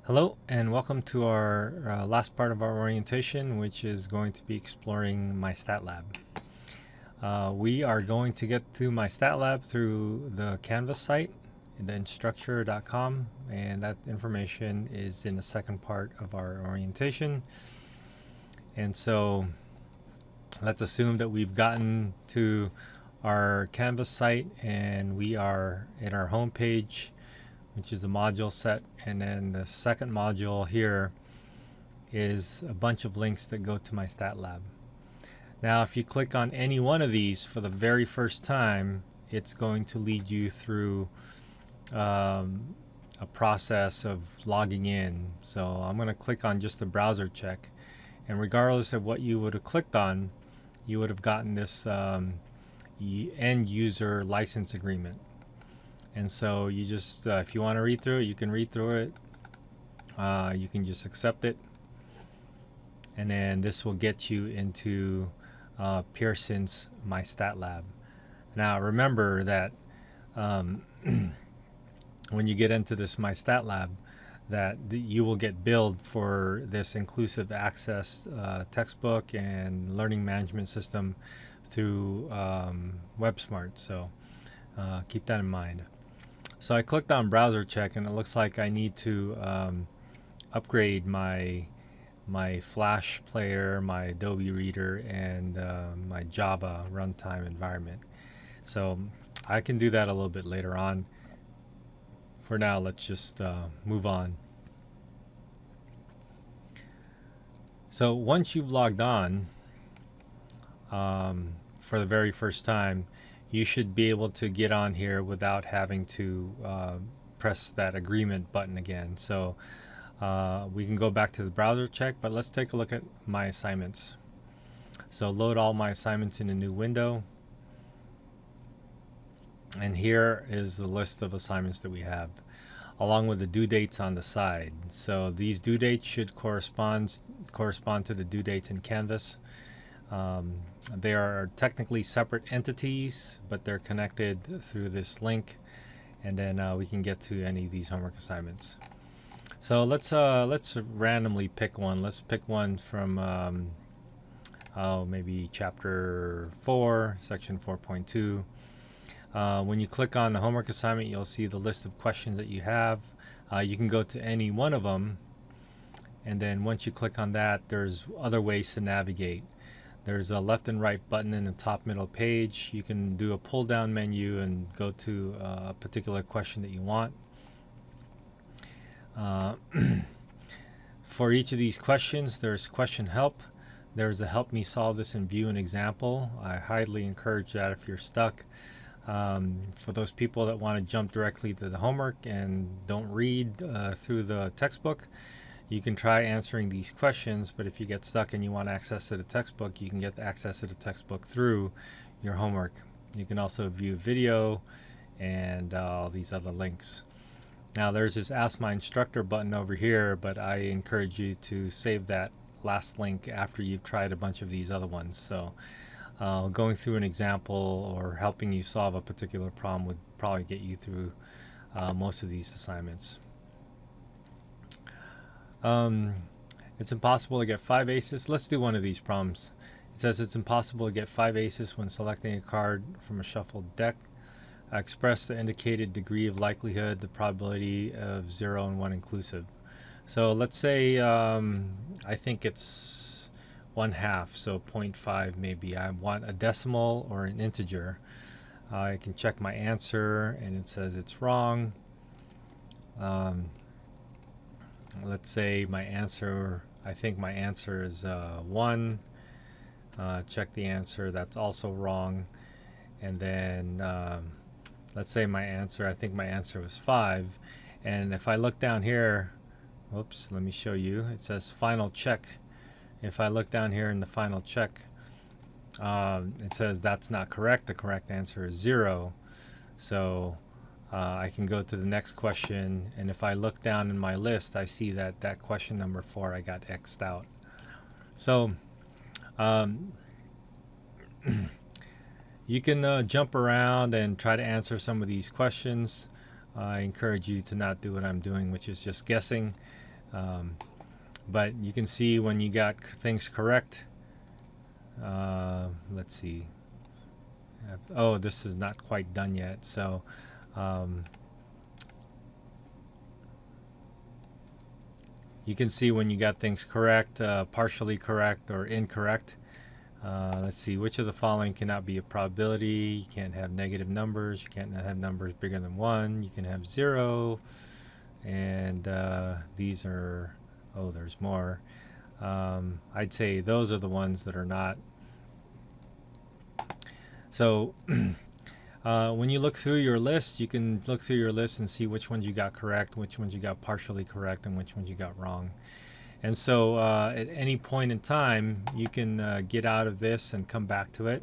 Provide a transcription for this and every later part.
Hello and welcome to our last part of our orientation, which is going to be exploring MyStatLab. We are going to get to MyStatLab through the Canvas site, instructure.com, and that information is in the second part of our orientation. And so let's assume that we've gotten to our Canvas site and we are in our home page, which is the module set, and then the second module here is a bunch of links that go to MyStatLab. Now if you click on any one of these for the very first time, it's going to lead you through a process of logging in. So I'm going to click on just the browser check, and regardless of what you would have clicked on, you would have gotten this end user license agreement. And so you just, if you want to read through it, you can read through it. You can just accept it. And then this will get you into Pearson's MyStatLab. Now remember that when you get into this MyStatLab, that you will get billed for this inclusive access textbook and learning management system through WebSmart. So keep that in mind. So I clicked on browser check, and it looks like I need to upgrade my Flash player, my Adobe Reader, and my Java runtime environment. So I can do that a little bit later on. For now, let's just move on. So once you've logged on for the very first time, you should be able to get on here without having to press that agreement button again. So we can go back to the browser check, but let's take a look at my assignments. So load all my assignments in a new window. And here is the list of assignments that we have, along with the due dates on the side. So these due dates should correspond to the due dates in Canvas. They are technically separate entities, but they're connected through this link, and then we can get to any of these homework assignments. So let's randomly pick one. Let's pick one from maybe chapter 4, section 4.2. When you click on the homework assignment, you'll see the list of questions that you have. You can go to any one of them, and then once you click on that, there's other ways to navigate. There's a left and right button in the top middle page. You can do a pull down menu and go to a particular question that you want. For each of these questions, there's question help. There's a help me solve this and view an example. I highly encourage that if you're stuck. For those people that want to jump directly to the homework and don't read through the textbook, you can try answering these questions, but if you get stuck and you want access to the textbook, you can get access to the textbook through your homework. You can also view video and all these other links. Now there's this Ask My Instructor button over here, but I encourage you to save that last link after you've tried a bunch of these other ones. So going through an example or helping you solve a particular problem would probably get you through most of these assignments. It's impossible to get 5 aces. Let's do one of these problems. It says it's impossible to get 5 aces when selecting a card from a shuffled deck. Express the indicated degree of likelihood, the probability of 0 and 1 inclusive. So let's say I think it's 1/2, so 0.5 maybe. I want a decimal or an integer. I can check my answer and it says it's wrong. Let's say my answer, I think my answer is 1. Check the answer, that's also wrong. And then let's say my answer, I think my answer was 5. And if I look down here, whoops, let me show you. It says final check. If I look down here in the final check, it says that's not correct. The correct answer is 0. So I can go to the next question, and if I look down in my list, I see that that question number 4 I got X'd out. So you can jump around and try to answer some of these questions. I encourage you to not do what I'm doing, which is just guessing. But you can see when you got things correct. Let's see. Oh, this is not quite done yet. So you can see when you got things correct, partially correct, or incorrect. Let's see, which of the following cannot be a probability? You can't have negative numbers. You can't have numbers bigger than 1. You can have 0. And these are, oh, there's more. I'd say those are the ones that are not. So when you look through your list, you can look through your list and see which ones you got correct, which ones you got partially correct, and which ones you got wrong. And so at any point in time, you can get out of this and come back to it.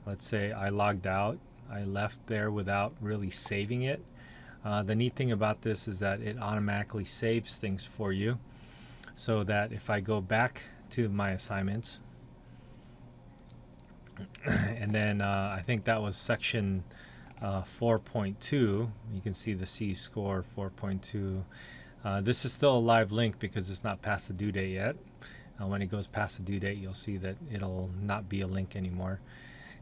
Let's say I logged out. I left there without really saving it. The neat thing about this is that it automatically saves things for you, so that if I go back to my assignments, and then I think that was section 4.2, you can see the C score 4.2. This is still a live link because it's not past the due date yet. When it goes past the due date, you'll see that it'll not be a link anymore.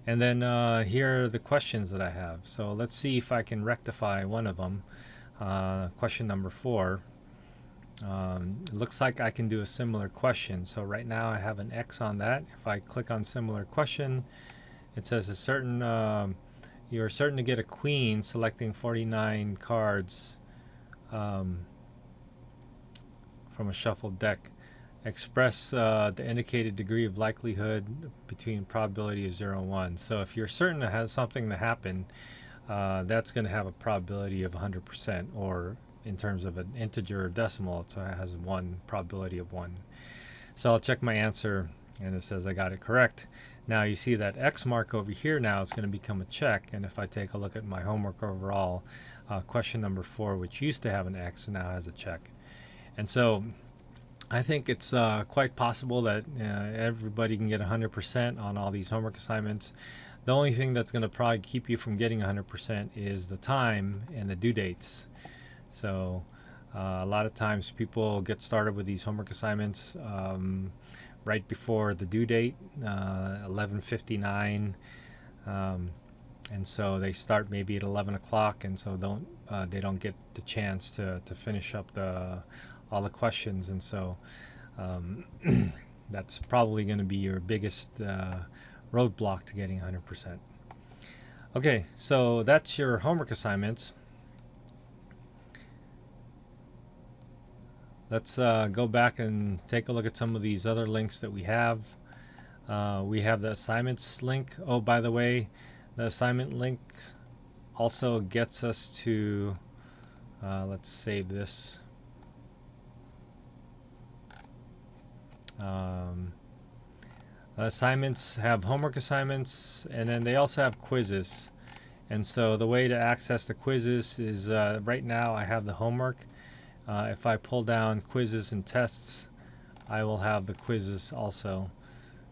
And then here are the questions that I have. So let's see if I can rectify one of them. Question number 4. It looks like I can do a similar question. So right now I have an X on that. If I click on similar question, it says a certain you're certain to get a queen selecting 49 cards from a shuffled deck. Express the indicated degree of likelihood between probability of 0 and 1. So if you're certain to have something to happen, that's going to have a probability of 100%, or in terms of an integer or decimal, it has 1 probability of 1. So I'll check my answer, and it says I got it correct. Now you see that X mark over here now is going to become a check, and if I take a look at my homework overall, question number 4, which used to have an X, now has a check. And so I think it's quite possible that everybody can get 100% on all these homework assignments. The only thing that's going to probably keep you from getting 100% is the time and the due dates. So a lot of times people get started with these homework assignments right before the due date, 11:59, and so they start maybe at 11 o'clock, and so they don't get the chance to finish up all the questions, and so that's probably going to be your biggest roadblock to getting 100%. Okay, so that's your homework assignments. Let's go back and take a look at some of these other links that we have. We have the assignments link. Oh, by the way, the assignment link also gets us to, let's save this. Assignments have homework assignments, and then they also have quizzes. And so the way to access the quizzes is right now I have the homework. If I pull down quizzes and tests, I will have the quizzes also.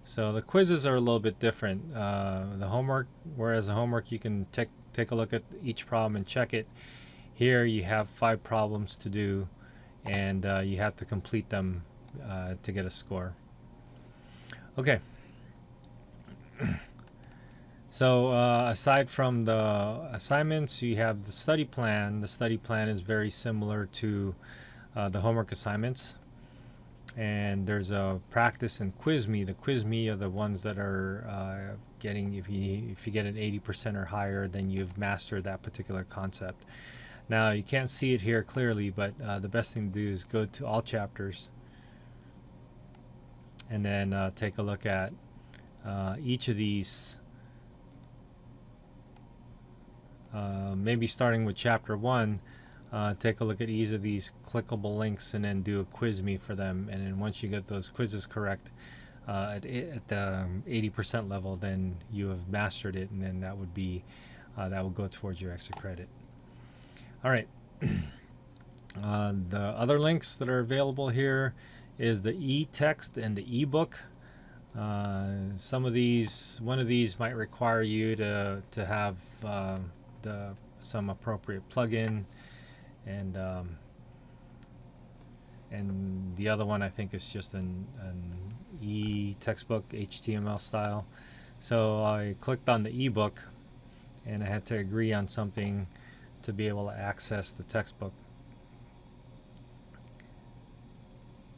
So the quizzes are a little bit different. The homework, whereas the homework you can take a look at each problem and check it. Here you have 5 problems to do, and you have to complete them to get a score. Okay. So aside from the assignments, you have the study plan. The study plan is very similar to the homework assignments. And there's a practice and quiz me. The quiz me are the ones that are getting, if you get an 80% or higher, then you've mastered that particular concept. Now you can't see it here clearly, but the best thing to do is go to all chapters and then take a look at each of these. Maybe starting with chapter 1, take a look at each of these clickable links and then do a quiz me for them. And then once you get those quizzes correct at the 80% level, then you have mastered it, and then that would be that will go towards your extra credit. All right. The other links that are available here is the e-text and the e-book. One of these might require you to have some appropriate plugin, and and the other one I think is just an e-textbook, HTML style. So I clicked on the ebook, and I had to agree on something to be able to access the textbook.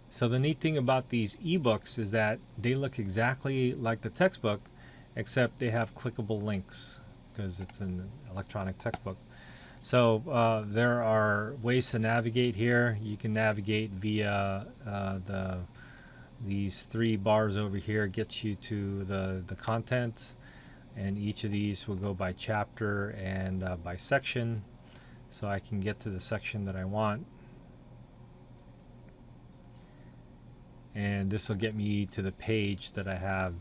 So the neat thing about these ebooks is that they look exactly like the textbook, except they have clickable links because it's an electronic textbook. So there are ways to navigate here. You can navigate via these three bars over here, gets you to the content, and each of these will go by chapter and by section, so I can get to the section that I want. And this will get me to the page that I have.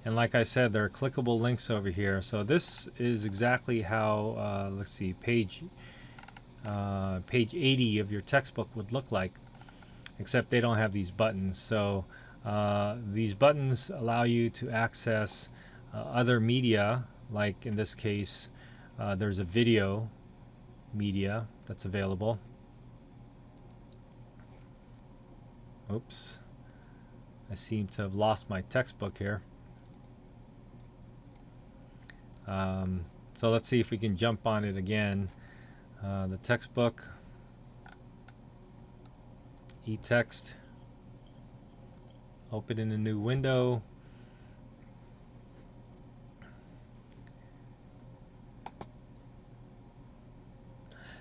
And like I said, there are clickable links over here. So this is exactly how, let's see, page 80 of your textbook would look like, except they don't have these buttons. So these buttons allow you to access other media, like in this case, there's a video media that's available. Oops. I seem to have lost my textbook here. So let's see if we can jump on it again. The textbook, e-text, open in a new window.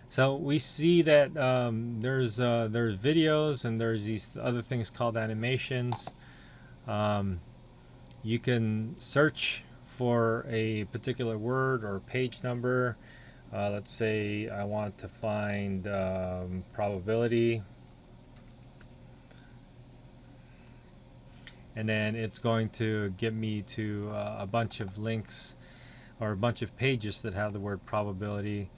So we see that there's videos, and there's these other things called animations. You can search for a particular word or page number. Let's say I want to find probability, and then it's going to get me to a bunch of links or a bunch of pages that have the word probability.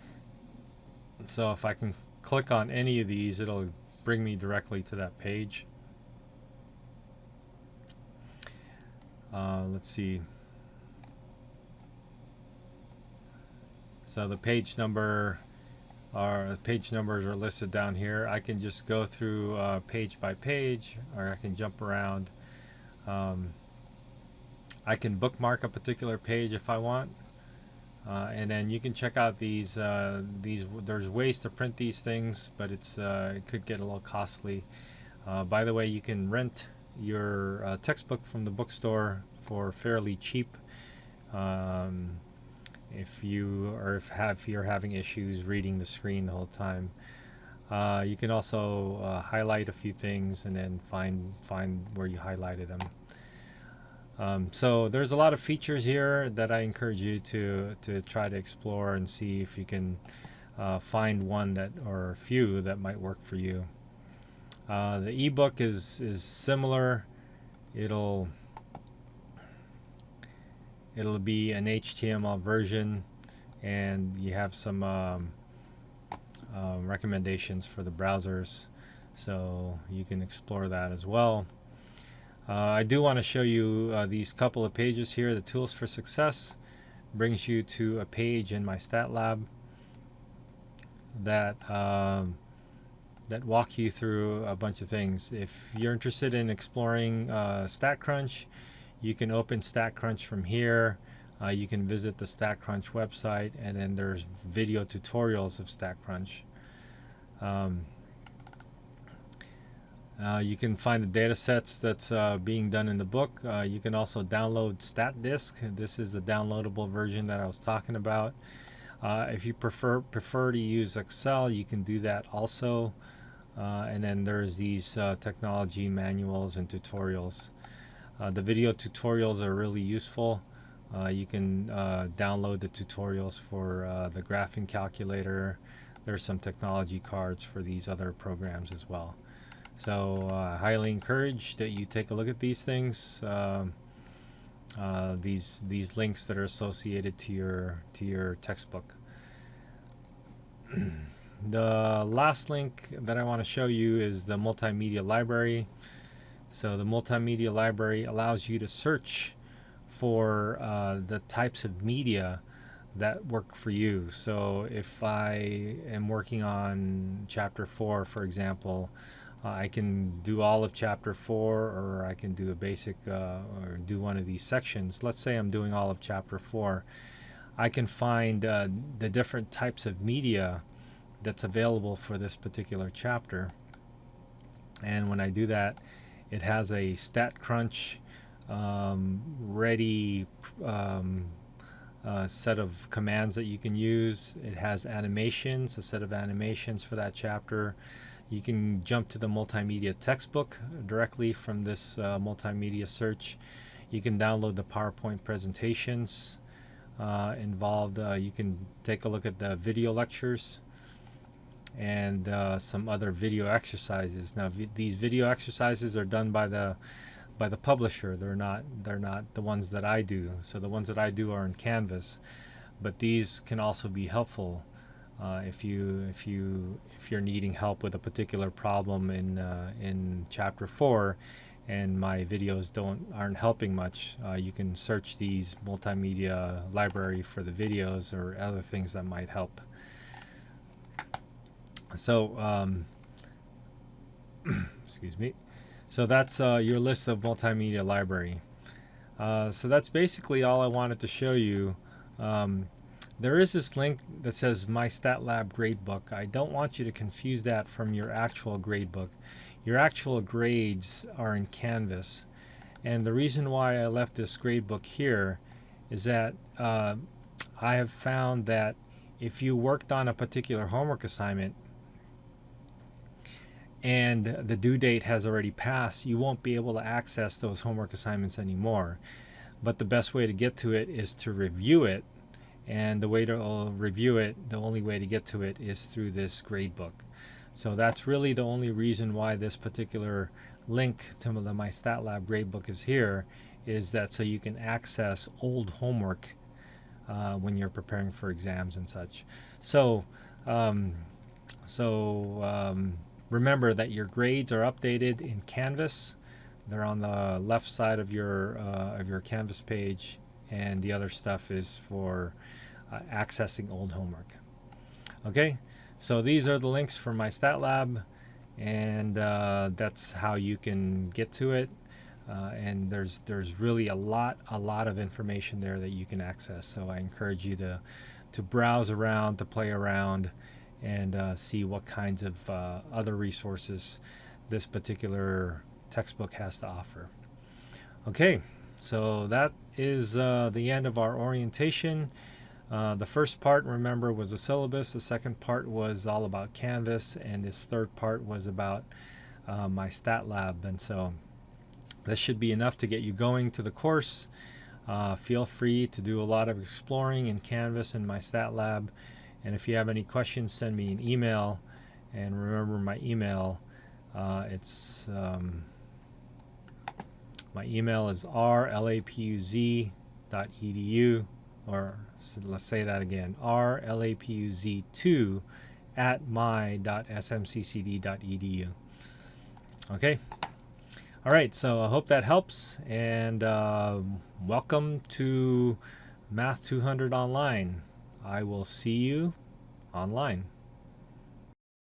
So if I can click on any of these, it'll bring me directly to that page. Let's see. So the page number, page numbers are listed down here. I can just go through page by page, or I can jump around. I can bookmark a particular page if I want. And then you can check out these. There's ways to print these things, but it could get a little costly. By the way, you can rent your textbook from the bookstore for fairly cheap. If you're having issues reading the screen the whole time. You can also highlight a few things and then find where you highlighted them. So there's a lot of features here that I encourage you to try to explore and see if you can find one or a few that might work for you. The ebook is similar. It'll be an HTML version, and you have some recommendations for the browsers, so you can explore that as well. I do want to show you these couple of pages here. The Tools for Success brings you to a page in MyStatLab that walk you through a bunch of things. If you're interested in exploring StatCrunch, you can open StatCrunch from here. You can visit the StatCrunch website, and then there's video tutorials of StatCrunch. You can find the data sets that's being done in the book. You can also download StatDisk. This is the downloadable version that I was talking about. If you prefer to use Excel, you can do that also. And then there's these technology manuals and tutorials. The video tutorials are really useful. You can download the tutorials for the graphing calculator. There's some technology cards for these other programs as well. So I highly encourage that you take a look at these things. These links that are associated to your textbook. The last link that I want to show you is the Multimedia Library. So the Multimedia Library allows you to search for the types of media that work for you. So if I am working on chapter 4, for example, I can do all of chapter 4, or I can do a basic or do one of these sections. Let's say I'm doing all of chapter 4. I can find the different types of media that's available for this particular chapter, and when I do that, it has a StatCrunch ready set of commands that you can use. It has animations, a set of animations for that chapter. You can jump to the multimedia textbook directly from this multimedia search. You can download the PowerPoint presentations involved. You can take a look at the video lectures and some other video exercises. Now these video exercises are done by the publisher. They're not the ones that I do. So the ones that I do are in Canvas, but these can also be helpful if you're needing help with a particular problem in chapter 4 and my videos aren't helping much. You can search these Multimedia Library for the videos or other things that might help. So excuse me. So that's your list of Multimedia Library. So that's basically all I wanted to show you. There is this link that says MyStatLab Gradebook. I don't want you to confuse that from your actual gradebook. Your actual grades are in Canvas. And the reason why I left this gradebook here is that I have found that if you worked on a particular homework assignment and the due date has already passed, you won't be able to access those homework assignments anymore. But the best way to get to it is to review it, and the way to review it, the only way to get to it is through this gradebook. So that's really the only reason why this particular link to the MyStatLab gradebook is here, is that so you can access old homework when you're preparing for exams and such. So remember that your grades are updated in Canvas. They're on the left side of your Canvas page, and the other stuff is for accessing old homework. Okay, so these are the links for MyStatLab, and that's how you can get to it. And there's really a lot of information there that you can access. So I encourage you to browse around, to play around, and see what kinds of other resources this particular textbook has to offer. Okay, so that is the end of our orientation. The first part, remember, was the syllabus. The second part was all about Canvas, and this third part was about MyStatLab. And so this should be enough to get you going to the course. Feel free to do a lot of exploring in Canvas and MyStatLab. And if you have any questions, send me an email. And remember my email. My email is rlapuz.edu, or so let's say that again, rlapuz2@my.smccd.edu. Okay. All right. So I hope that helps, and welcome to Math 200 Online. I will see you online.